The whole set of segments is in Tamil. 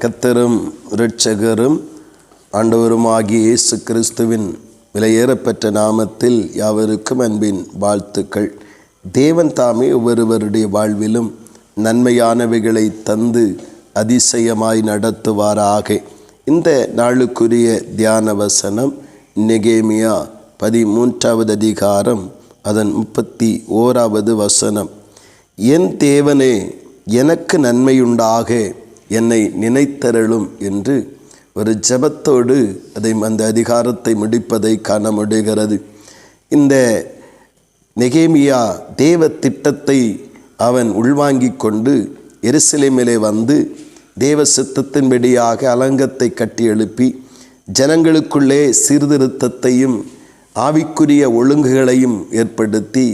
கர்த்தரும் இரட்சகரும் ஆண்டவருமாகிய இயேசு கிறிஸ்துவின் விலையேறப்பெற்ற நாமத்தில் யாவருக்கும் அன்பின் வாழ்த்துக்கள். தேவன் தாமே ஒவ்வொருவருடைய வாழ்விலும் நன்மையானவைகளை தந்து அதிசயமாய் நடத்துவாராக. இந்த நாளுக்குரிய தியான வசனம் நெகேமியா 13வது அதிகாரம் அதன் 31வது வசனம். என் தேவனே, எனக்கு நன்மையுண்டாக என்னை நினைத்தருளும் என்று ஒரு ஜெபத்தோடு அந்த அதிகாரத்தை முடிப்பதை காண முடிகிறது. இந்த நெகேமியா தேவ திட்டத்தை அவன் உள்வாங்கிக் கொண்டு எருசலேமிலே வந்து தேவ சித்தத்தின்படியாக அலங்கத்தை கட்டி எழுப்பி ஜனங்களுக்குள்ளே சீர்திருத்தத்தையும் ஆவிக்குரிய ஒழுங்குகளையும் ஏற்படுத்தி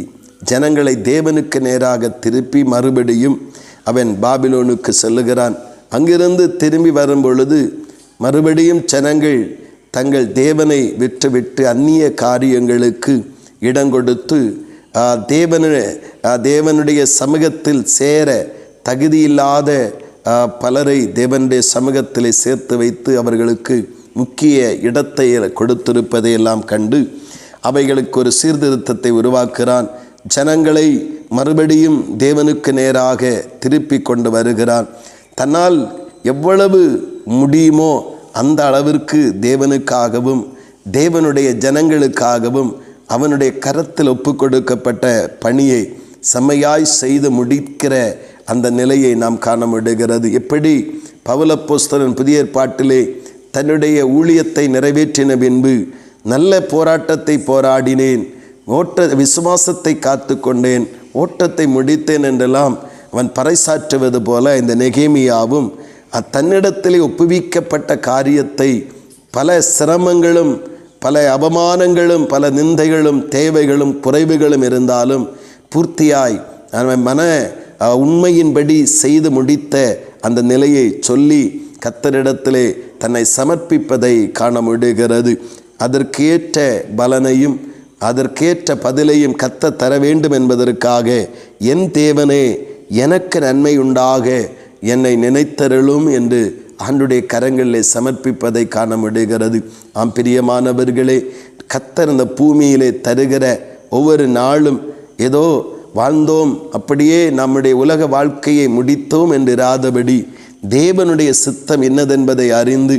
ஜனங்களை தேவனுக்கு நேராக திருப்பி மறுபடியும் அவன் பாபிலோனுக்கு செல்லுகிறான். அங்கிருந்து திரும்பி வரும் பொழுது மறுபடியும் ஜனங்கள் தங்கள் தேவனை விட்டுவிட்டு அந்நிய காரியங்களுக்கு இடம் கொடுத்து தேவனுடைய சமூகத்தில் சேர தகுதியில்லாத பலரை தேவனுடைய சமூகத்திலே சேர்த்து வைத்து அவர்களுக்கு முக்கிய இடத்தை கொடுத்திருப்பதையெல்லாம் கண்டு அவைகளுக்கு ஒரு சீர்திருத்தத்தை உருவாக்குகிறான். ஜனங்களை மறுபடியும் தேவனுக்கு நேராக திருப்பி கொண்டு வருகிறான். தன்னால் எவ்வளவு முடியுமோ அந்த அளவிற்கு தேவனுக்காகவும் தேவனுடைய ஜனங்களுக்காகவும் அவனுடைய கரத்தில் ஒப்பு கொடுக்கப்பட்ட பணியை செம்மையாய் செய்து முடிக்கிற அந்த நிலையை நாம் காண முடிகிறது. எப்படி பவுலப்போஸ்தலன் புதிய ஏற்பாட்டிலே தன்னுடைய ஊழியத்தை நிறைவேற்றின பின்பு நல்ல போராட்டத்தை போராடினேன், விசுவாசத்தை காத்து கொண்டேன், ஓட்டத்தை முடித்தேன் என்றெல்லாம் அவன் பறைசாற்றுவது போல இந்த நெகேமியாவும் தன்னிடத்திலே ஒப்புவிக்கப்பட்ட காரியத்தை பல சிரமங்களும் பல அவமானங்களும் பல நிந்தைகளும் தேவைகளும் குறைவுகளும் இருந்தாலும் பூர்த்தியாய் மன உண்மையின்படி செய்து முடித்த அந்த நிலையை சொல்லி கர்த்தரிடத்திலே தன்னை சமர்ப்பிப்பதை காண முடிகிறது. அதற்கேற்ற பலனையும் அதற்கேற்ற பதிலையும் கர்த்தர் தர வேண்டும் என்பதற்காக என் தேவனே, எனக்கு நன்மை உண்டாக என்னை நினைத்தருளும் என்று ஆண்டுடைய கரங்களில் சமர்ப்பிப்பதை காண முடிகிறது. ஆம் பிரியமானவர்களே, கர்த்தர் இந்த பூமியிலே தருகிற ஒவ்வொரு நாளும் ஏதோ வாழ்ந்தோம், அப்படியே நம்முடைய உலக வாழ்க்கையை முடித்தோம் என்று இராதபடி தேவனுடைய சித்தம் என்னதென்பதை அறிந்து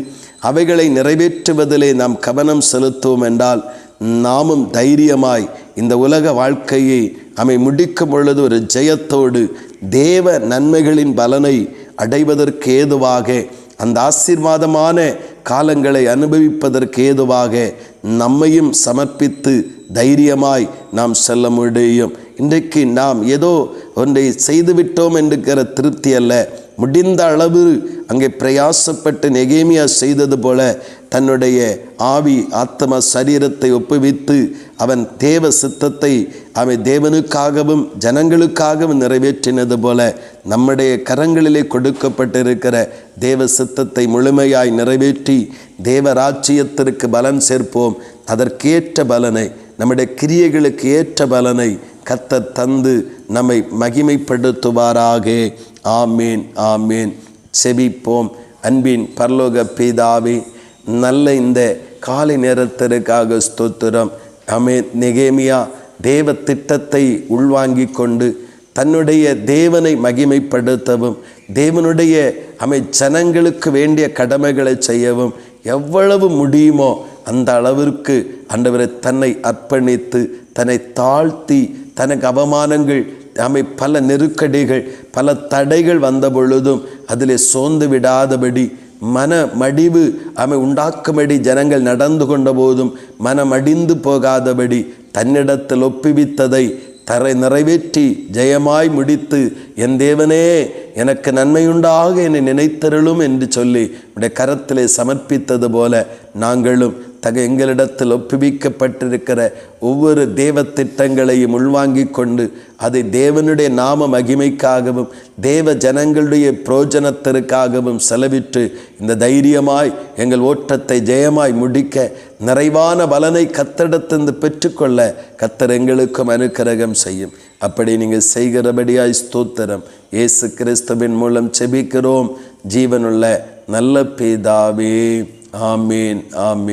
அவைகளை நிறைவேற்றுவதிலே நாம் கவனம் செலுத்துவோம் என்றால் நாமும் தைரியமாய் இந்த உலக வாழ்க்கையை முடிக்கும் பொழுது ஒரு ஜெயத்தோடு தேவ நன்மைகளின் பலனை அடைவதற்கு ஏதுவாக அந்த ஆசீர்வாதமான காலங்களை அனுபவிப்பதற்கு ஏதுவாக நம்மையும் சமர்ப்பித்து தைரியமாய் நாம் செல்ல முடியும். இன்றைக்கு நாம் ஏதோ ஒன்றை செய்துவிட்டோம் என்கிற திருப்தி அல்ல, முடிந்த அளவு அங்கே பிரயாசப்பட்டு நெகேமியா செய்தது போல தன்னுடைய ஆவி ஆத்ம சரீரத்தை ஒப்புவித்து அவன் தேவ சித்தத்தை தேவனுக்காகவும் ஜனங்களுக்காகவும் நிறைவேற்றினது போல நம்முடைய கரங்களிலே கொடுக்கப்பட்டிருக்கிற தேவ சித்தத்தை முழுமையாய் நிறைவேற்றி தேவராட்சியத்திற்கு பலன் சேர்ப்போம். அதற்கேற்ற பலனை, நம்முடைய கிரியைகளுக்கு ஏற்ற பலனை கர்த்தர் தந்து நம்மை மகிமைப்படுத்துவாராக. ஆமேன், ஆமேன். செபிப்போம். அன்பின் பரலோக பிதாவே, நல்ல இந்த காலை நேரத்திற்காக ஸ்தோத்திரம். ஆமேன். நெகேமியா தேவ திட்டத்தை உள்வாங்கி கொண்டு தன்னுடைய தேவனை மகிமைப்படுத்தவும் தேவனுடைய ஜனங்களுக்கு வேண்டிய கடமைகளை செய்யவும் எவ்வளவு முடியுமோ அந்த அளவிற்கு ஆண்டவரை தன்னை அர்ப்பணித்து தன்னை தாழ்த்தி தனக்கு அவமானங்கள் பல நெருக்கடிகள் பல தடைகள் வந்த பொழுதும் அதிலே சோர்ந்து விடாதபடி மன மடிவு உண்டாக்கும்படி ஜனங்கள் நடந்து கொண்ட போதும் மனமடிந்து போகாதபடி தன்னிடத்தில் ஒப்புவித்ததை நிறைவேற்றி ஜெயமாய் முடித்து என் தேவனே, எனக்கு நன்மையுண்டாக என்னை நினைத்தருளும் என்று சொல்லி உடைய கரத்திலே சமர்ப்பித்தது போல நாங்களும் எங்களிடத்தில் ஒப்புவிக்கப்பட்டிருக்கிற ஒவ்வொரு தேவ திட்டங்களையும் உள்வாங்கி கொண்டு அதை தேவனுடைய நாம மகிமைக்காகவும் தேவ ஜனங்களுடைய பிரயோஜனத்திற்காகவும் செலவிட்டு இந்த தைரியமாய் எங்கள் ஓட்டத்தை ஜெயமாய் முடிக்க நிறைவான பலனை கர்த்தரிடத்திலிருந்து பெற்றுக்கொள்ள கர்த்தர் எங்களுக்கும் அனுக்கிரகம் செய்யும். அப்படி நீங்கள் செய்கிறபடியாய் ஸ்தோத்திரம். இயேசு கிறிஸ்துவின் மூலம் செபிக்கிறோம் ஜீவனுள்ள நல்ல பிதாவே. ஆமேன், ஆமேன்.